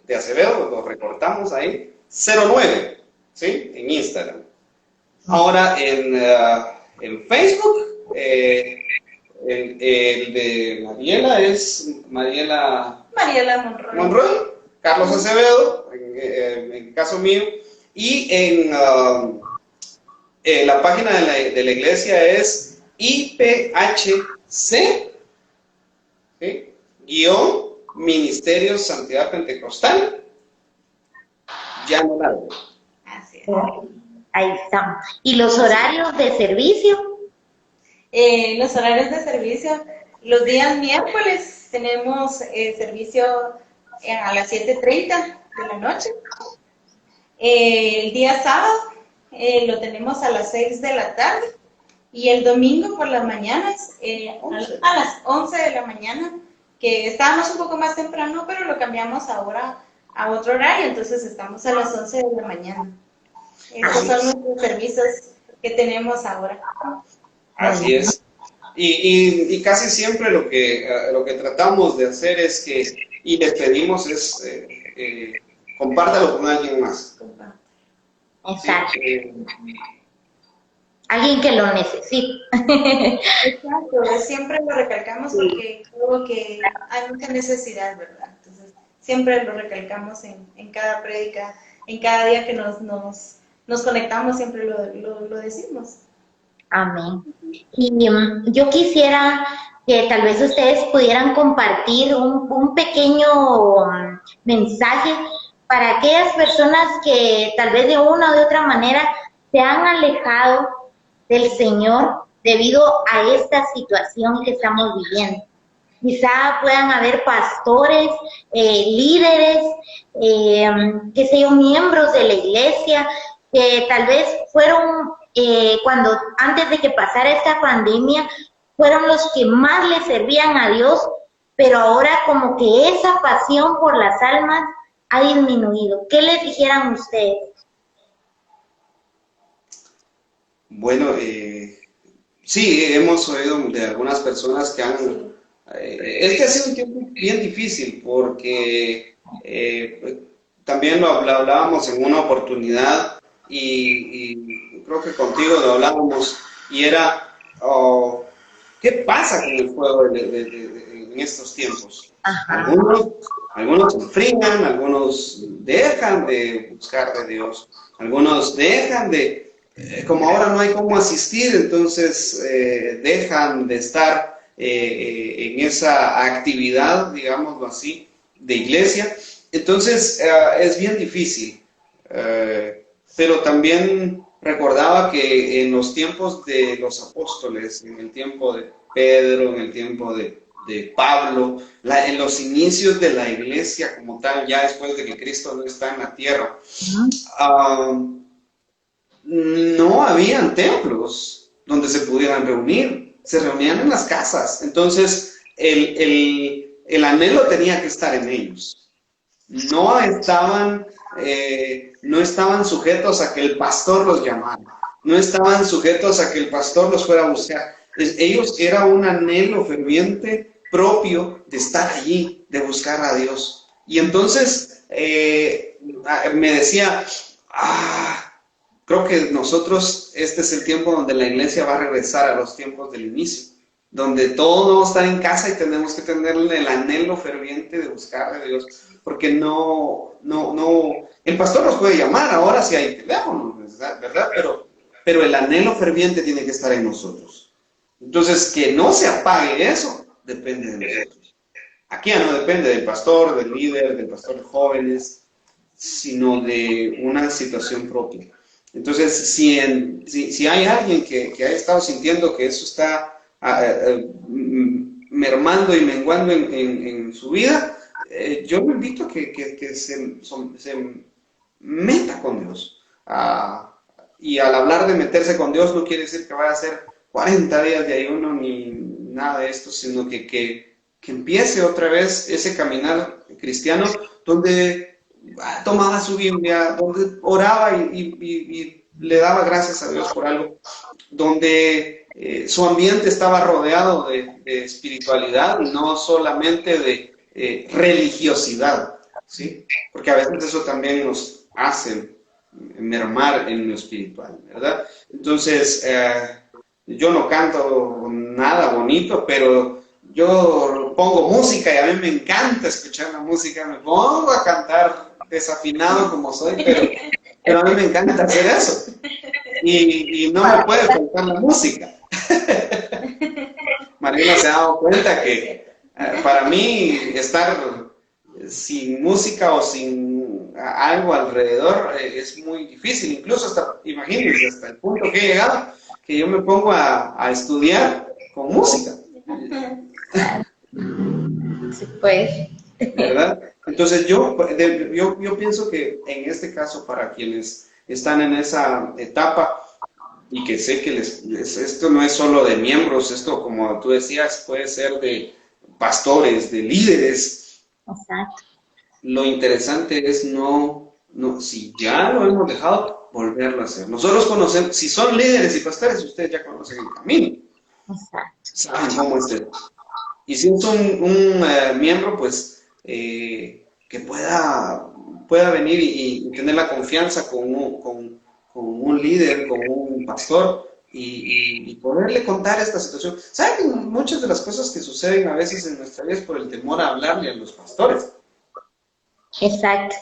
de Acevedo, lo recortamos ahí, 09, ¿sí? En Instagram. Ahora, en Facebook, el de Mariela es Mariela Monroy, Carlos Acevedo, en el caso mío, y en la página de la iglesia es IPHC, ¿sí? _ Ministerio Santidad Pentecostal, ya no la veo. Así es. Ahí estamos. ¿Y los horarios de servicio? Los horarios de servicio, los días miércoles tenemos servicio a las 7:30 de la noche. El día sábado lo tenemos a las 6 de la tarde. Y el domingo por las mañanas, a las 11 de la mañana, que estábamos un poco más temprano, pero lo cambiamos ahora a otro horario, entonces estamos a las 11 de la mañana. Esos son nuestros servicios que tenemos ahora. Así es. Y casi siempre lo que tratamos de hacer es y les pedimos es compártalo con alguien más. Exacto. alguien que lo necesita. Exacto, siempre lo recalcamos porque creo que hay mucha necesidad, ¿verdad? Entonces, siempre lo recalcamos en cada prédica, en cada día que nos conectamos, siempre lo decimos. Amén. Y yo quisiera que tal vez ustedes pudieran compartir un pequeño mensaje para aquellas personas que tal vez de una o de otra manera se han alejado del Señor debido a esta situación que estamos viviendo. Quizá puedan haber pastores, líderes, qué sé yo, miembros de la iglesia, que tal vez fueron, cuando antes de que pasara esta pandemia, fueron los que más le servían a Dios, pero ahora como que esa pasión por las almas ha disminuido. ¿Qué les dijeran ustedes? Bueno, sí, hemos oído de algunas personas que han... es que ha sido un tiempo bien difícil porque también lo hablábamos en una oportunidad y creo que contigo lo hablábamos y era, ¿qué pasa con el fuego en estos tiempos? Algunos se enfrían, algunos dejan de buscar de Dios, algunos dejan de... como ahora no hay cómo asistir, entonces dejan de estar en esa actividad, digámoslo así, de iglesia. Entonces es bien difícil. Pero también recordaba que en los tiempos de los apóstoles, en el tiempo de Pedro, en el tiempo de Pablo, en los inicios de la iglesia como tal, ya después de que Cristo no está en la tierra, no habían templos donde se pudieran reunir, se reunían en las casas. Entonces, el anhelo tenía que estar en ellos. No estaban sujetos a que el pastor los llamara, no estaban sujetos a que el pastor los fuera a buscar. Ellos era un anhelo ferviente propio de estar allí, de buscar a Dios. Y entonces me decía, creo que nosotros, este es el tiempo donde la iglesia va a regresar a los tiempos del inicio, donde todos vamos a estar en casa y tenemos que tener el anhelo ferviente de buscar a Dios, porque no, el pastor nos puede llamar ahora si hay teléfono, ¿verdad? Pero el anhelo ferviente tiene que estar en nosotros. Entonces, que no se apague eso, depende de nosotros. Aquí ya no depende del pastor, del líder, del pastor de jóvenes, sino de una situación propia. Entonces, si hay alguien que ha estado sintiendo que eso está mermando y menguando en su vida, yo lo invito a que se meta con Dios. Y al hablar de meterse con Dios no quiere decir que vaya a ser 40 días de ayuno ni nada de esto, sino que empiece otra vez ese caminar cristiano donde tomaba su Biblia, donde oraba y le daba gracias a Dios por algo, donde su ambiente estaba rodeado de espiritualidad y no solamente de religiosidad, ¿sí? Porque a veces eso también nos hace mermar en lo espiritual, ¿verdad? Entonces, yo no canto nada bonito, pero yo pongo música y a mí me encanta escuchar la música, me pongo a cantar desafinado como soy, pero a mí me encanta hacer eso. Y no me puede faltar la música. Mariela se ha dado cuenta que para mí estar sin música o sin algo alrededor es muy difícil. Incluso hasta, imagínense, hasta el punto que he llegado, que yo me pongo a estudiar con música. Sí, pues. ¿Verdad? Entonces yo pienso que en este caso, para quienes están en esa etapa, y que sé que esto no es solo de miembros, esto, como tú decías, puede ser de pastores, de líderes. Exacto. Lo interesante es no, si ya lo hemos dejado, volverlo a hacer. Nosotros conocemos, si son líderes y pastores, ustedes ya conocen el camino. Exacto. Saben cómo es esto. Y si es un miembro, pues, que pueda venir y tener la confianza con un líder, con un pastor, y poderle contar esta situación. ¿Saben? Muchas de las cosas que suceden a veces en nuestra vida es por el temor a hablarle a los pastores. Exacto,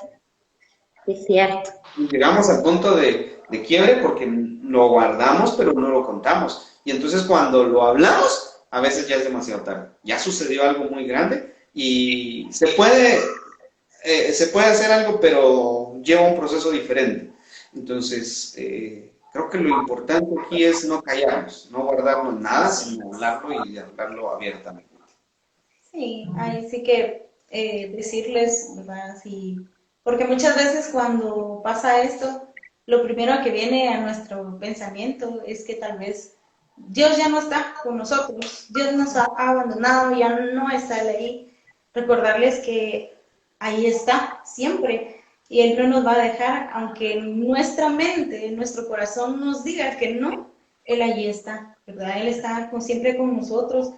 es cierto. Y llegamos al punto de quiebre porque lo guardamos, pero no lo contamos. Y entonces cuando lo hablamos, a veces ya es demasiado tarde. Ya sucedió algo muy grande y se puede hacer algo, pero lleva un proceso diferente. Entonces, creo que lo importante aquí es no callarnos, no guardarnos nada, sino hablarlo y hablarlo abiertamente. Sí, ahí sí que decirles, ¿verdad? Sí, porque muchas veces cuando pasa esto, lo primero que viene a nuestro pensamiento es que tal vez Dios ya no está con nosotros, Dios nos ha abandonado, ya no está Él ahí. Recordarles que ahí está siempre y Él no nos va a dejar, aunque nuestra mente, nuestro corazón nos diga que no, Él allí está, ¿verdad? Él está siempre con nosotros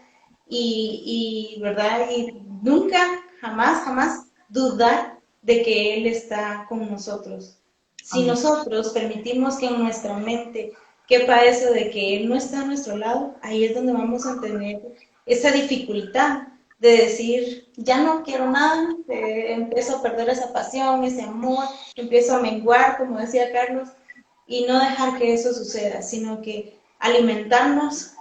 ¿verdad? Y nunca, jamás dudar de que Él está con nosotros. Si nosotros permitimos que en nuestra mente quepa eso de que Él no está a nuestro lado, ahí es donde vamos a tener esa dificultad de decir, ya no quiero nada, empiezo a perder esa pasión, ese amor, empiezo a menguar, como decía Carlos, y no dejar que eso suceda, sino que alimentarnos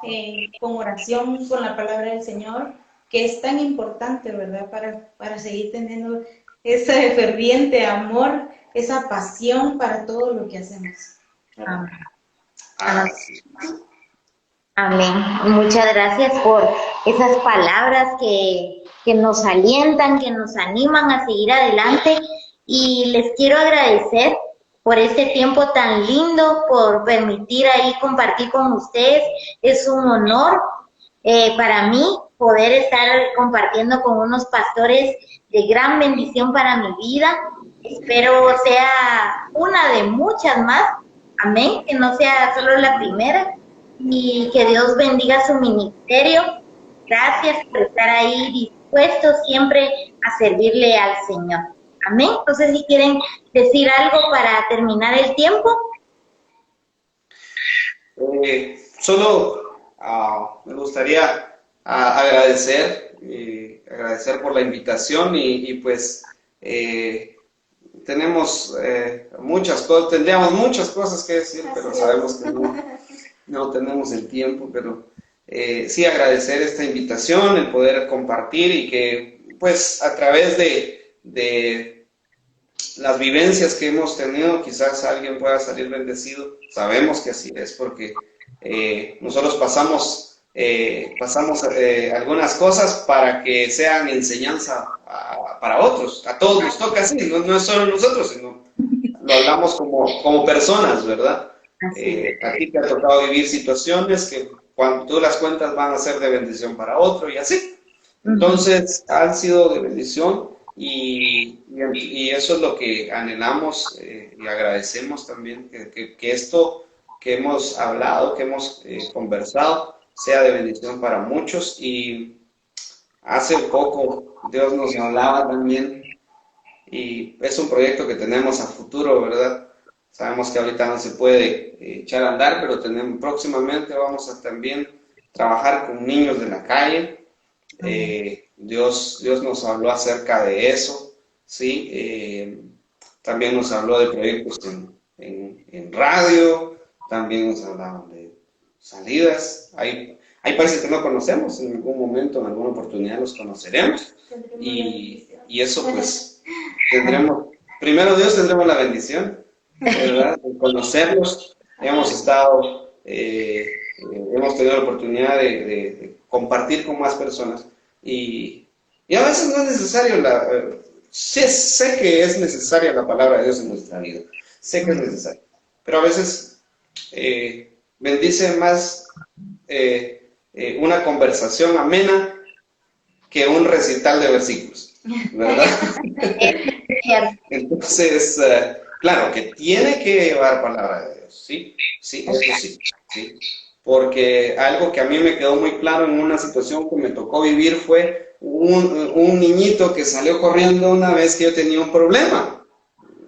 con oración, con la palabra del Señor, que es tan importante, ¿verdad? Para seguir teniendo ese ferviente amor, esa pasión para todo lo que hacemos. Amén. Ah, Amén. Muchas gracias por esas palabras que nos alientan, que nos animan a seguir adelante. Y les quiero agradecer por este tiempo tan lindo, por permitir ahí compartir con ustedes. Es un honor para mí poder estar compartiendo con unos pastores de gran bendición para mi vida. Espero sea una de muchas más. Amén. Que no sea solo la primera. Y que Dios bendiga su ministerio. Gracias por estar ahí dispuestos siempre a servirle al Señor. Amén. Entonces, si quieren decir algo para terminar el tiempo. Solo me gustaría agradecer por la invitación y pues tenemos tendríamos muchas cosas que decir, pero sabemos que no tenemos el tiempo, pero sí agradecer esta invitación, el poder compartir y que pues a través de las vivencias que hemos tenido, quizás alguien pueda salir bendecido. Sabemos que así es, porque nosotros pasamos algunas cosas para que sean enseñanza para otros. A todos nos toca así, no es solo nosotros, sino lo hablamos como personas, ¿verdad? A ti te ha tocado vivir situaciones que cuando tú las cuentas van a ser de bendición para otro y así. Entonces, han sido de bendición y eso es lo que anhelamos y agradecemos también, que esto que hemos hablado, que hemos conversado, sea de bendición para muchos. Y hace poco Dios nos hablaba también y es un proyecto que tenemos a futuro, ¿verdad? Sabemos que ahorita no se puede echar a andar, pero próximamente vamos a también trabajar con niños de la calle. Dios nos habló acerca de eso, ¿sí? También nos habló de proyectos en radio, también nos hablaban de salidas. Hay países que no conocemos, en algún momento, en alguna oportunidad los conoceremos. Y eso pues primero Dios tendremos la bendición, ¿verdad? De conocerlos. Hemos tenido la oportunidad de compartir con más personas y a veces no es necesario sé que es necesaria la palabra de Dios en nuestra vida, sé que es necesario, pero a veces bendice más una conversación amena que un recital de versículos, ¿verdad? Entonces, claro, que tiene que llevar palabra de Dios, ¿sí? Sí, eso sí. Porque algo que a mí me quedó muy claro en una situación que me tocó vivir fue un niñito que salió corriendo una vez que yo tenía un problema.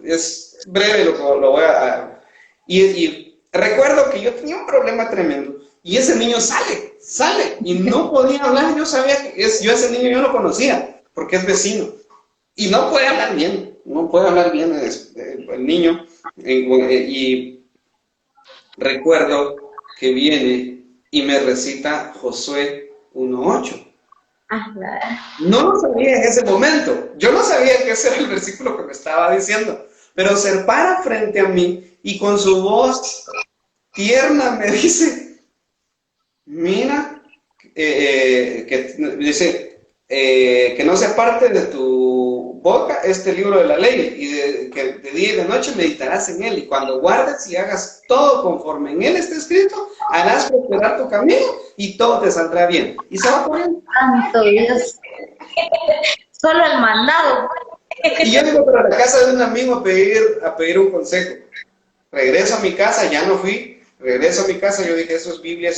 Es breve lo voy a... Y recuerdo que yo tenía un problema tremendo y ese niño sale y no podía hablar. Yo sabía que yo ese niño yo lo conocía porque es vecino y no puede hablar bien, el niño. Y recuerdo que viene y me recita Josué 1:8. No lo sabía en ese momento. Yo no sabía que ese era el versículo que me estaba diciendo. Pero se para frente a mí y con su voz tierna me dice, mira, que no se aparte de tu boca este libro de la ley, y que de día y de noche meditarás en él, y cuando guardes y hagas todo conforme en él está escrito, harás prosperar tu camino y todo te saldrá bien. Y se va corriendo. Santo Dios. Solo el mandado. Y yo digo para la casa de un amigo a pedir un consejo. Regreso a mi casa, ya no fui. Regreso a mi casa, yo dije, eso es Biblia,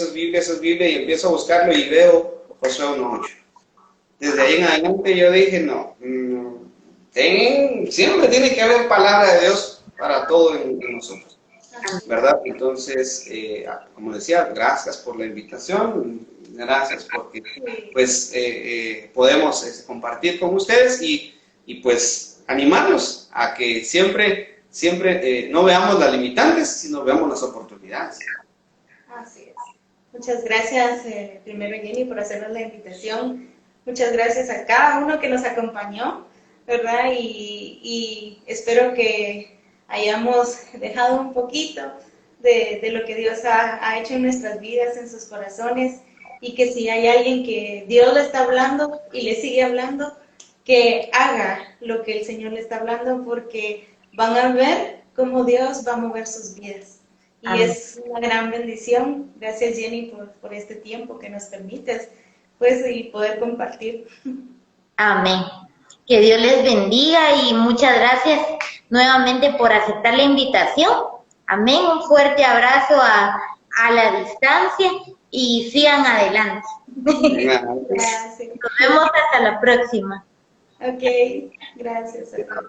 y empiezo a buscarlo y veo Josué 1:8. Desde ahí en adelante yo dije, siempre tiene que haber palabra de Dios para todo en nosotros, ¿verdad? Entonces, como decía, gracias por la invitación, gracias porque pues podemos compartir con ustedes y pues animarlos a que siempre no veamos las limitantes, sino veamos las oportunidades. Así es. Muchas gracias, primero Jenny, por hacernos la invitación. Muchas gracias a cada uno que nos acompañó, ¿verdad? Y espero que hayamos dejado un poquito de lo que Dios ha hecho en nuestras vidas, en sus corazones, y que si hay alguien que Dios le está hablando y le sigue hablando, que haga lo que el Señor le está hablando, porque van a ver cómo Dios va a mover sus vidas. Y amén. Es una gran bendición. Gracias, Jenny, por este tiempo que nos permites, pues, y poder compartir. Amén. Que Dios les bendiga y muchas gracias nuevamente por aceptar la invitación. Amén. Un fuerte abrazo a la distancia y sigan adelante. Gracias. Nos vemos hasta la próxima. Ok, gracias a todos.